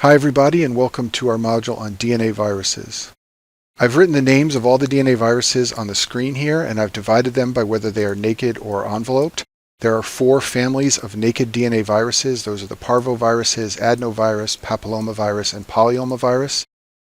Hi everybody, and welcome to our module on DNA viruses. I've written the names of all the DNA viruses on the screen here, and I've divided them by whether they are naked or enveloped. There are 4 families of naked DNA viruses. Those are the parvoviruses, adenovirus, papillomavirus, and polyomavirus.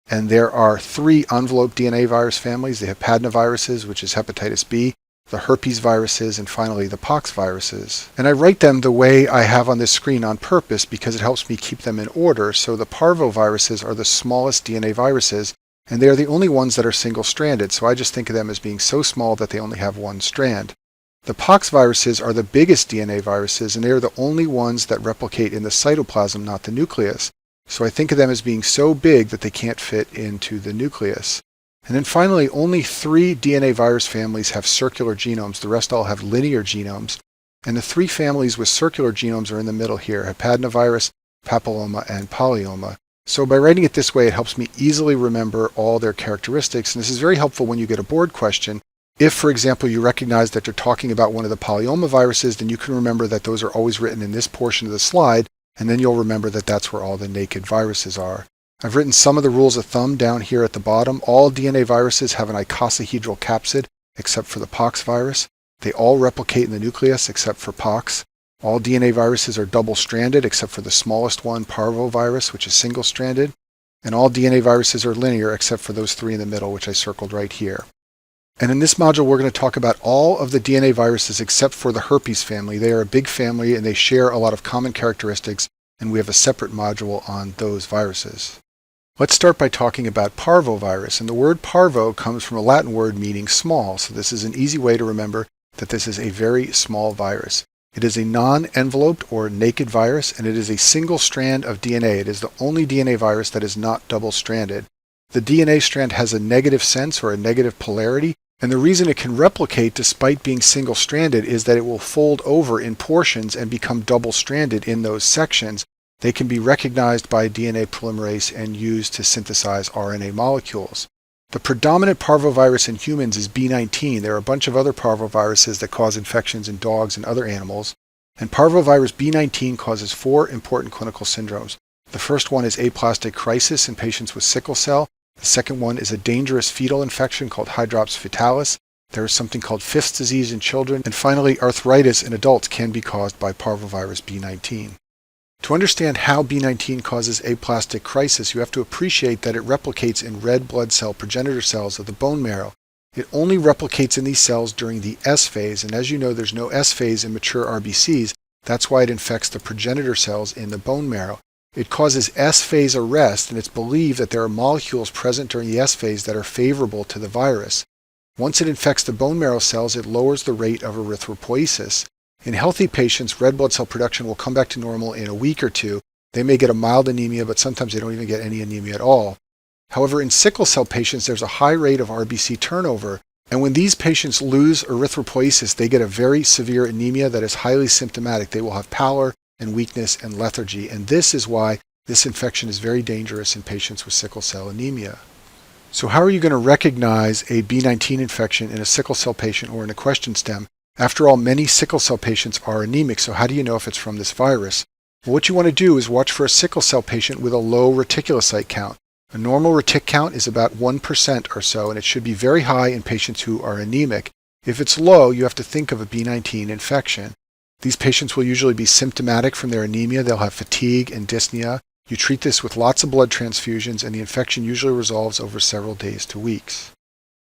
And there are 3 enveloped DNA virus families, the hepatinoviruses, which is hepatitis B, the herpes viruses, and finally the pox viruses. And I write them the way I have on this screen on purpose because it helps me keep them in order. So the parvoviruses are the smallest DNA viruses, and they are the only ones that are single-stranded, so I just think of them as being so small that they only have one strand. The pox viruses are the biggest DNA viruses, and they are the only ones that replicate in the cytoplasm, not the nucleus. So I think of them as being so big that they can't fit into the nucleus. And then finally, only 3 DNA virus families have circular genomes. The rest all have linear genomes. And the 3 families with circular genomes are in the middle here: hepatinovirus, papilloma, and polyoma. So by writing it this way, it helps me easily remember all their characteristics. And this is very helpful when you get a board question. If, for example, you recognize that you're talking about one of the polyoma viruses, then you can remember that those are always written in this portion of the slide, and then you'll remember that that's where all the naked viruses are. I've written some of the rules of thumb down here at the bottom. All DNA viruses have an icosahedral capsid, except for the pox virus. They all replicate in the nucleus, except for pox. All DNA viruses are double-stranded, except for the smallest one, parvovirus, which is single-stranded. And all DNA viruses are linear, except for those 3 in the middle, which I circled right here. And in this module, we're going to talk about all of the DNA viruses except for the herpes family. They are a big family, and they share a lot of common characteristics, and we have a separate module on those viruses. Let's start by talking about parvovirus, and the word parvo comes from a Latin word meaning small, so this is an easy way to remember that this is a very small virus. It is a non-enveloped or naked virus, and it is a single strand of DNA. It is the only DNA virus that is not double-stranded. The DNA strand has a negative sense or a negative polarity, and the reason it can replicate despite being single-stranded is that it will fold over in portions and become double-stranded in those sections. They can be recognized by DNA polymerase and used to synthesize RNA molecules. The predominant parvovirus in humans is B19. There are a bunch of other parvoviruses that cause infections in dogs and other animals. And parvovirus B19 causes 4 important clinical syndromes. The first one is aplastic crisis in patients with sickle cell. The second one is a dangerous fetal infection called hydrops fetalis. There is something called Fifth's disease in children. And finally, arthritis in adults can be caused by parvovirus B19. To understand how B19 causes aplastic crisis, you have to appreciate that it replicates in red blood cell progenitor cells of the bone marrow. It only replicates in these cells during the S phase, and as you know, there's no S phase in mature RBCs. That's why it infects the progenitor cells in the bone marrow. It causes S phase arrest, and it's believed that there are molecules present during the S phase that are favorable to the virus. Once it infects the bone marrow cells, it lowers the rate of erythropoiesis. In healthy patients, red blood cell production will come back to normal in a week or 2. They may get a mild anemia, but sometimes they don't even get any anemia at all. However, in sickle cell patients, there's a high rate of RBC turnover, and when these patients lose erythropoiesis, they get a very severe anemia that is highly symptomatic. They will have pallor and weakness and lethargy, and this is why this infection is very dangerous in patients with sickle cell anemia. So how are you going to recognize a B19 infection in a sickle cell patient or in a question stem? After all, many sickle cell patients are anemic, so how do you know if it's from this virus? Well, what you want to do is watch for a sickle cell patient with a low reticulocyte count. A normal retic count is about 1% or so, and it should be very high in patients who are anemic. If it's low, you have to think of a B19 infection. These patients will usually be symptomatic from their anemia. They'll have fatigue and dyspnea. You treat this with lots of blood transfusions, and the infection usually resolves over several days to weeks.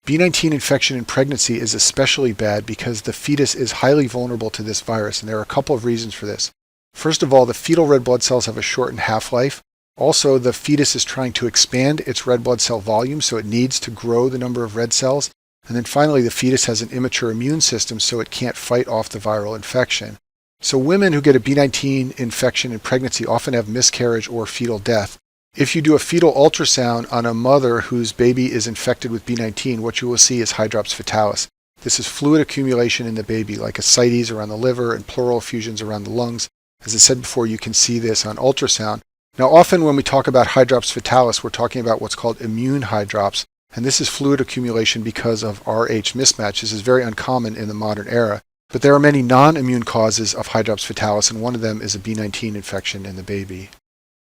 B19 infection in pregnancy is especially bad because the fetus is highly vulnerable to this virus, and there are a couple of reasons for this. First of all, the fetal red blood cells have a shortened half-life. Also, the fetus is trying to expand its red blood cell volume, so it needs to grow the number of red cells. And then finally, the fetus has an immature immune system, so it can't fight off the viral infection. So women who get a B19 infection in pregnancy often have miscarriage or fetal death. If you do a fetal ultrasound on a mother whose baby is infected with B19, what you will see is hydrops fetalis. This is fluid accumulation in the baby, like ascites around the liver and pleural effusions around the lungs. As I said before, you can see this on ultrasound. Now, often when we talk about hydrops fetalis, we're talking about what's called immune hydrops, and this is fluid accumulation because of Rh mismatch. This is very uncommon in the modern era. But there are many non-immune causes of hydrops fetalis, and one of them is a B19 infection in the baby.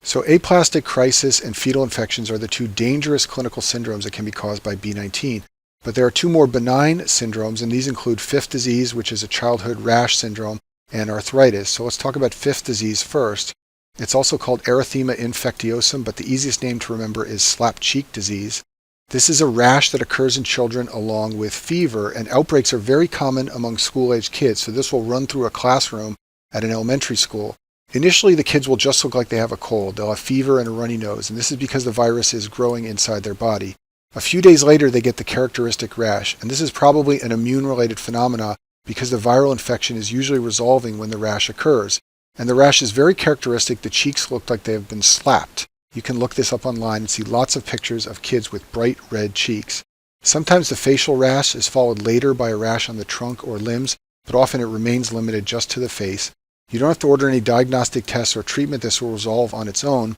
So aplastic crisis and fetal infections are the two dangerous clinical syndromes that can be caused by B19. But there are two more benign syndromes, and these include fifth disease, which is a childhood rash syndrome, and arthritis. So let's talk about fifth disease first. It's also called erythema infectiosum, but the easiest name to remember is slap cheek disease. This is a rash that occurs in children along with fever, and outbreaks are very common among school-aged kids, so this will run through a classroom at an elementary school. Initially, the kids will just look like they have a cold. They'll have fever and a runny nose, and this is because the virus is growing inside their body. A few days later, they get the characteristic rash, and this is probably an immune-related phenomena because the viral infection is usually resolving when the rash occurs. And the rash is very characteristic. The cheeks look like they have been slapped. You can look this up online and see lots of pictures of kids with bright red cheeks. Sometimes the facial rash is followed later by a rash on the trunk or limbs, but often it remains limited just to the face. You don't have to order any diagnostic tests or treatment. This will resolve on its own.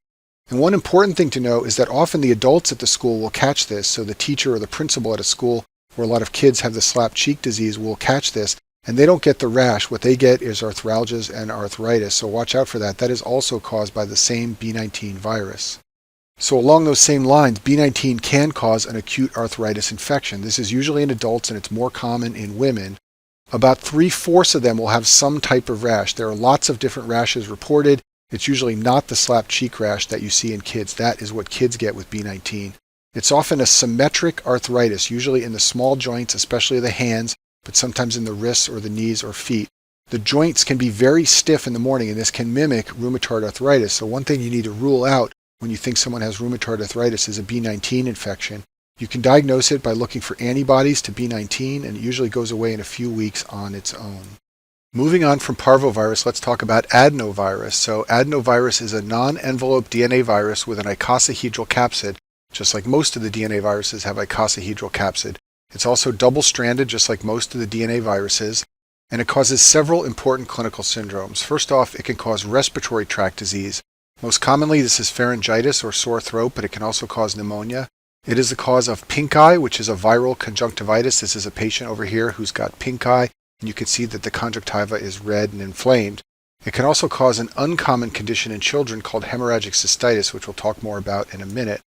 And one important thing to know is that often the adults at the school will catch this, so the teacher or the principal at a school where a lot of kids have the slap cheek disease will catch this, and they don't get the rash. What they get is arthralgias and arthritis, so watch out for that. That is also caused by the same B19 virus. So along those same lines, B19 can cause an acute arthritis infection. This is usually in adults, and it's more common in women. About 3/4 of them will have some type of rash. There are lots of different rashes reported. It's usually not the slap cheek rash that you see in kids. That is what kids get with B19. It's often a symmetric arthritis, usually in the small joints, especially the hands, but sometimes in the wrists or the knees or feet. The joints can be very stiff in the morning, and this can mimic rheumatoid arthritis. So one thing you need to rule out when you think someone has rheumatoid arthritis is a B19 infection. You can diagnose it by looking for antibodies to B19, and it usually goes away in a few weeks on its own. Moving on from parvovirus, let's talk about adenovirus. So adenovirus is a non-enveloped DNA virus with an icosahedral capsid, just like most of the DNA viruses have icosahedral capsid. It's also double-stranded, just like most of the DNA viruses, and it causes several important clinical syndromes. First off, it can cause respiratory tract disease. Most commonly, this is pharyngitis or sore throat, but it can also cause pneumonia. It is the cause of pink eye, which is a viral conjunctivitis. This is a patient over here who's got pink eye, and you can see that the conjunctiva is red and inflamed. It can also cause an uncommon condition in children called hemorrhagic cystitis, which we'll talk more about in a minute.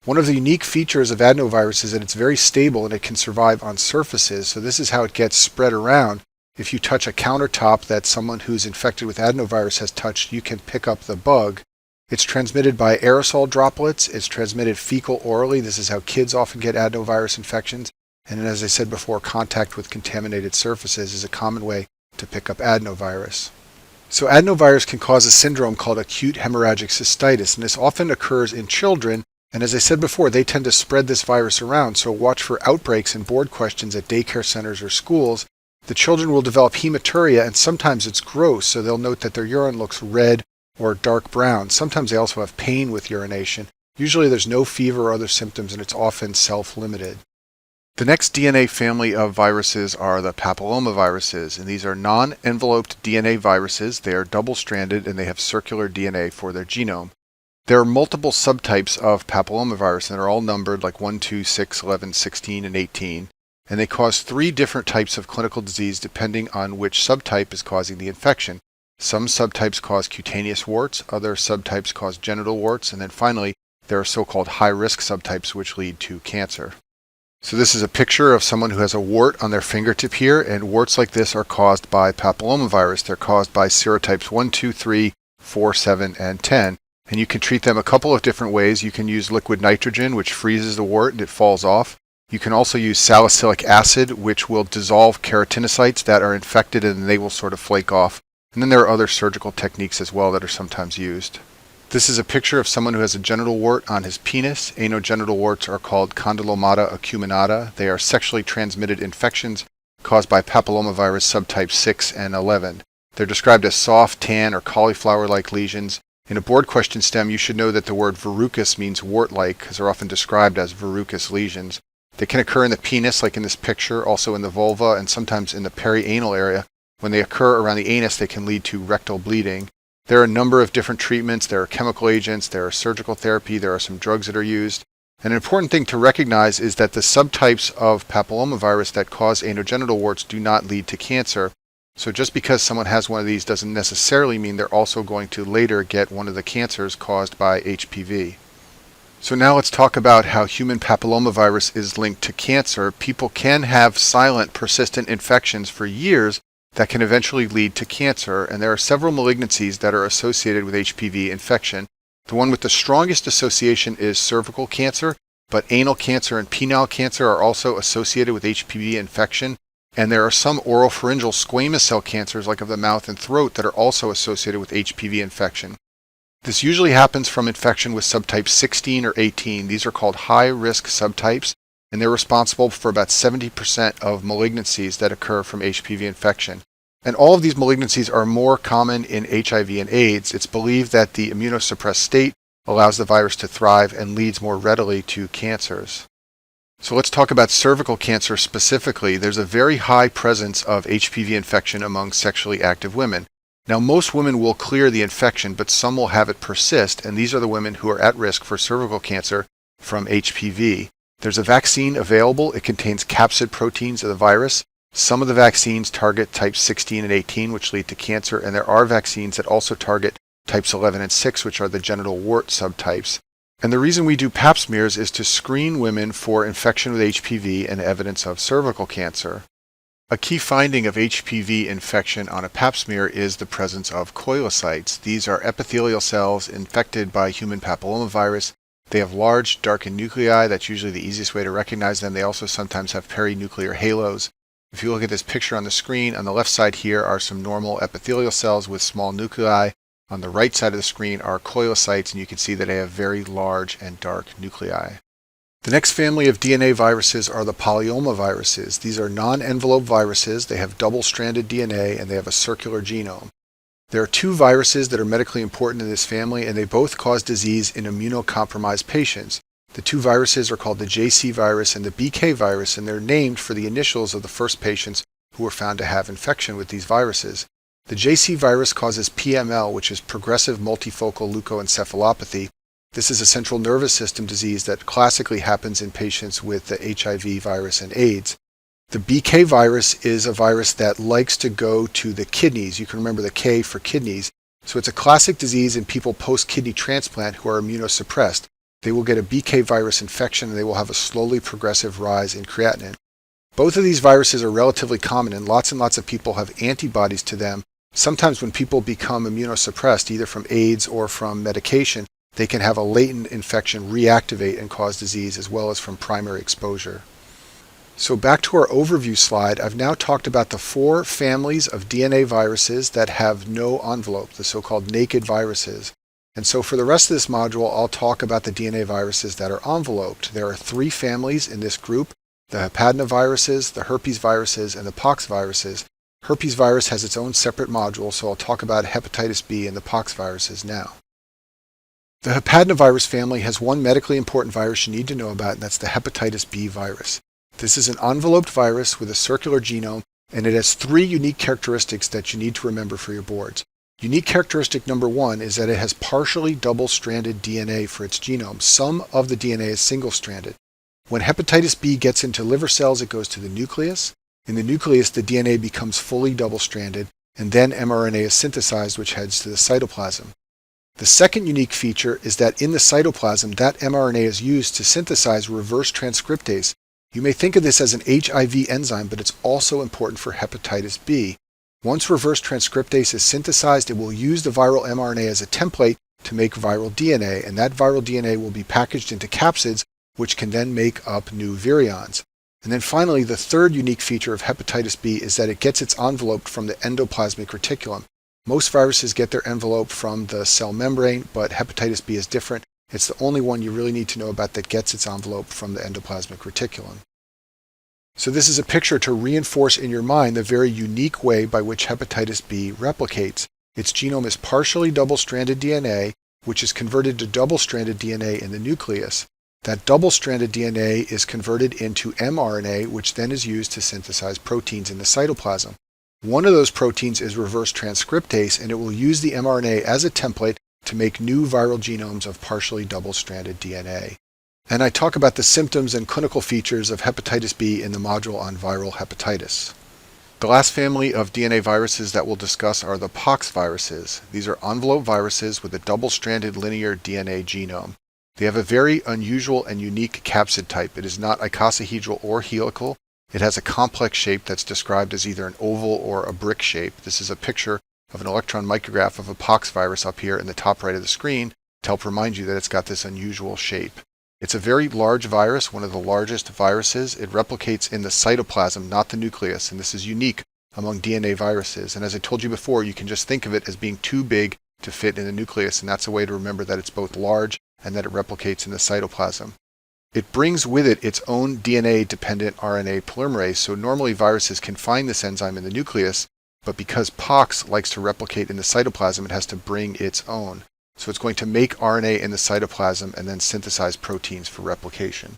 One of the unique features of adenovirus is that it's very stable and it can survive on surfaces, so this is how it gets spread around. If you touch a countertop that someone who's infected with adenovirus has touched, you can pick up the bug. It's transmitted by aerosol droplets. It's transmitted fecal-orally. This is how kids often get adenovirus infections. And as I said before, contact with contaminated surfaces is a common way to pick up adenovirus. So adenovirus can cause a syndrome called acute hemorrhagic cystitis, and this often occurs in children. And as I said before, they tend to spread this virus around, so watch for outbreaks and board questions at daycare centers or schools. The children will develop hematuria, and sometimes it's gross, so they'll note that their urine looks red or dark brown. Sometimes they also have pain with urination. Usually there's no fever or other symptoms, and it's often self-limited. The next DNA family of viruses are the papillomaviruses, and these are non-enveloped DNA viruses. They are double-stranded, and they have circular DNA for their genome. There are multiple subtypes of papillomavirus, and they're all numbered like 1, 2, 6, 11, 16, and 18. And they cause 3 different types of clinical disease depending on which subtype is causing the infection. Some subtypes cause cutaneous warts, other subtypes cause genital warts, and then finally, there are so-called high-risk subtypes which lead to cancer. So this is a picture of someone who has a wart on their fingertip here, and warts like this are caused by papillomavirus. They're caused by serotypes 1, 2, 3, 4, 7, and 10. And you can treat them a couple of different ways. You can use liquid nitrogen, which freezes the wart and it falls off. You can also use salicylic acid, which will dissolve keratinocytes that are infected, and they will sort of flake off. And then there are other surgical techniques as well that are sometimes used. This is a picture of someone who has a genital wart on his penis. Anogenital warts are called condylomata acuminata. They are sexually transmitted infections caused by papillomavirus subtype 6 and 11. They're described as soft, tan, or cauliflower-like lesions. In a board question stem, you should know that the word verrucous means wart-like, because they're often described as verrucous lesions. They can occur in the penis, like in this picture, also in the vulva, and sometimes in the perianal area. When they occur around the anus, they can lead to rectal bleeding. There are a number of different treatments. There are chemical agents, there are surgical therapy, there are some drugs that are used. And an important thing to recognize is that the subtypes of papillomavirus that cause anogenital warts do not lead to cancer. So just because someone has one of these doesn't necessarily mean they're also going to later get one of the cancers caused by HPV. So now let's talk about how human papillomavirus is linked to cancer. People can have silent, persistent infections for years that can eventually lead to cancer, and there are several malignancies that are associated with HPV infection. The one with the strongest association is cervical cancer, but anal cancer and penile cancer are also associated with HPV infection, and there are some oropharyngeal squamous cell cancers like of the mouth and throat that are also associated with HPV infection. This usually happens from infection with subtypes 16 or 18. These are called high-risk subtypes, and they're responsible for about 70% of malignancies that occur from HPV infection. And all of these malignancies are more common in HIV and AIDS. It's believed that the immunosuppressed state allows the virus to thrive and leads more readily to cancers. So let's talk about cervical cancer specifically. There's a very high presence of HPV infection among sexually active women. Now, most women will clear the infection, but some will have it persist, and these are the women who are at risk for cervical cancer from HPV. There's a vaccine available. It contains capsid proteins of the virus. Some of the vaccines target types 16 and 18, which lead to cancer, and there are vaccines that also target types 11 and 6, which are the genital wart subtypes. And the reason we do pap smears is to screen women for infection with HPV and evidence of cervical cancer. A key finding of HPV infection on a pap smear is the presence of koilocytes. These are epithelial cells infected by human papillomavirus. They have large, darkened nuclei. That's usually the easiest way to recognize them. They also sometimes have perinuclear halos. If you look at this picture on the screen, on the left side here are some normal epithelial cells with small nuclei. On the right side of the screen are koilocytes, and you can see that they have very large and dark nuclei. The next family of DNA viruses are the polyomaviruses. These are non-envelope viruses. They have double-stranded DNA, and they have a circular genome. There are two viruses that are medically important in this family, and they both cause disease in immunocompromised patients. The two viruses are called the JC virus and the BK virus, and they're named for the initials of the first patients who were found to have infection with these viruses. The JC virus causes PML, which is progressive multifocal leukoencephalopathy. This is a central nervous system disease that classically happens in patients with the HIV virus and AIDS. The BK virus is a virus that likes to go to the kidneys. You can remember the K for kidneys. So it's a classic disease in people post-kidney transplant who are immunosuppressed. They will get a BK virus infection and they will have a slowly progressive rise in creatinine. Both of these viruses are relatively common, and lots of people have antibodies to them. Sometimes when people become immunosuppressed, either from AIDS or from medication, they can have a latent infection reactivate and cause disease, as well as from primary exposure. So back to our overview slide, I've now talked about the four families of DNA viruses that have no envelope, the so-called naked viruses. And so for the rest of this module, I'll talk about the DNA viruses that are enveloped. There are three families in this group: the hepadnaviruses, the herpes viruses, and the pox viruses. Herpes virus has its own separate module, so I'll talk about hepatitis B and the pox viruses now. The hepadnavirus family has one medically important virus you need to know about, and that's the hepatitis B virus. This is an enveloped virus with a circular genome, and it has three unique characteristics that you need to remember for your boards. Unique characteristic number one is that it has partially double-stranded DNA for its genome. Some of the DNA is single-stranded. When hepatitis B gets into liver cells, it goes to the nucleus. In the nucleus, the DNA becomes fully double-stranded, and then mRNA is synthesized, which heads to the cytoplasm. The second unique feature is that in the cytoplasm, that mRNA is used to synthesize reverse transcriptase. You may think of this as an HIV enzyme, but it's also important for hepatitis B. Once reverse transcriptase is synthesized, it will use the viral mRNA as a template to make viral DNA, and that viral DNA will be packaged into capsids, which can then make up new virions. And then finally, the third unique feature of hepatitis B is that it gets its envelope from the endoplasmic reticulum. Most viruses get their envelope from the cell membrane, but hepatitis B is different. It's the only one you really need to know about that gets its envelope from the endoplasmic reticulum. So this is a picture to reinforce in your mind the very unique way by which hepatitis B replicates. Its genome is partially double-stranded DNA, which is converted to double-stranded DNA in the nucleus. That double-stranded DNA is converted into mRNA, which then is used to synthesize proteins in the cytoplasm. One of those proteins is reverse transcriptase, and it will use the mRNA as a template to make new viral genomes of partially double-stranded DNA. And I talk about the symptoms and clinical features of hepatitis B in the module on viral hepatitis. The last family of DNA viruses that we'll discuss are the pox viruses. These are envelope viruses with a double-stranded linear DNA genome. They have a very unusual and unique capsid type. It is not icosahedral or helical. It has a complex shape that's described as either an oval or a brick shape. This is a picture of an electron micrograph of a pox virus up here in the top right of the screen to help remind you that it's got this unusual shape. It's a very large virus, one of the largest viruses. It replicates in the cytoplasm, not the nucleus, and this is unique among DNA viruses. And as I told you before, you can just think of it as being too big to fit in the nucleus, and that's a way to remember that it's both large and that it replicates in the cytoplasm. It brings with it its own DNA-dependent RNA polymerase, so normally viruses can find this enzyme in the nucleus, but because pox likes to replicate in the cytoplasm, it has to bring its own. So it's going to make RNA in the cytoplasm and then synthesize proteins for replication.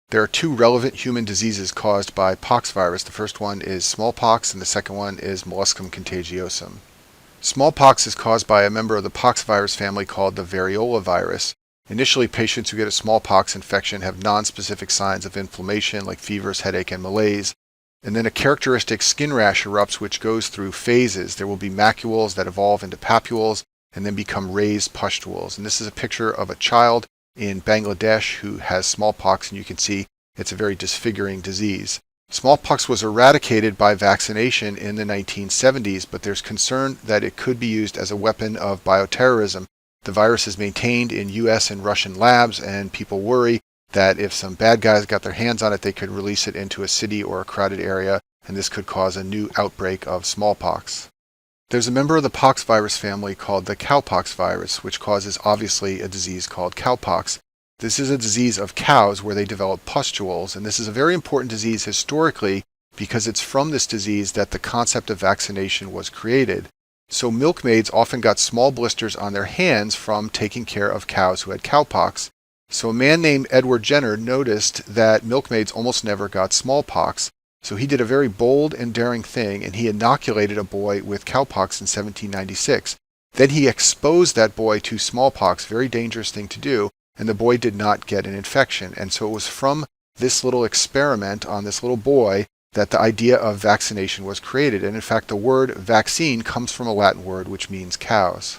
There are two relevant human diseases caused by pox virus. The first one is smallpox and the second one is molluscum contagiosum. Smallpox is caused by a member of the pox virus family called the variola virus. Initially, patients who get a smallpox infection have nonspecific signs of inflammation like fevers, headache, and malaise. And then a characteristic skin rash erupts which goes through phases. There will be macules that evolve into papules and then become raised pustules. And this is a picture of a child in Bangladesh who has smallpox, and you can see it's a very disfiguring disease. Smallpox was eradicated by vaccination in the 1970s, but there's concern that it could be used as a weapon of bioterrorism. The virus is maintained in US and Russian labs, and people worry that if some bad guys got their hands on it, they could release it into a city or a crowded area, and this could cause a new outbreak of smallpox. There's a member of the pox virus family called the cowpox virus, which causes obviously a disease called cowpox. This is a disease of cows where they develop pustules, and this is a very important disease historically because it's from this disease that the concept of vaccination was created. So milkmaids often got small blisters on their hands from taking care of cows who had cowpox. So a man named Edward Jenner noticed that milkmaids almost never got smallpox. So he did a very bold and daring thing, and he inoculated a boy with cowpox in 1796. Then he exposed that boy to smallpox, very dangerous thing to do, and the boy did not get an infection. And so it was from this little experiment on this little boy that the idea of vaccination was created. And in fact, the word vaccine comes from a Latin word which means cows.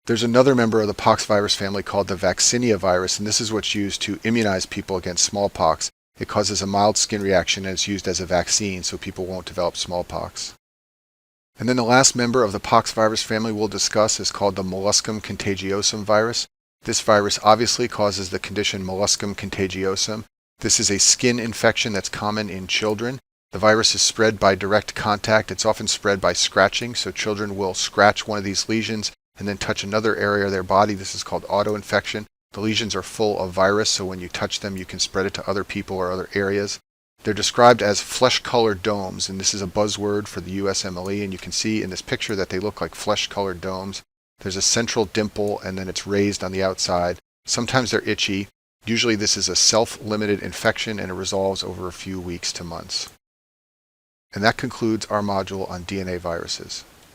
There's another member of the pox virus family called the vaccinia virus, and this is what's used to immunize people against smallpox. It causes a mild skin reaction and is used as a vaccine so people won't develop smallpox. And then the last member of the pox virus family we'll discuss is called the molluscum contagiosum virus. This virus obviously causes the condition molluscum contagiosum. This is a skin infection that's common in children. The virus is spread by direct contact. It's often spread by scratching, so children will scratch one of these lesions and then touch another area of their body. This is called autoinfection. The lesions are full of virus, so when you touch them, you can spread it to other people or other areas. They're described as flesh-colored domes, and this is a buzzword for the USMLE, and you can see in this picture that they look like flesh-colored domes. There's a central dimple, and then it's raised on the outside. Sometimes they're itchy. Usually this is a self-limited infection, and it resolves over a few weeks to months. And that concludes our module on DNA viruses.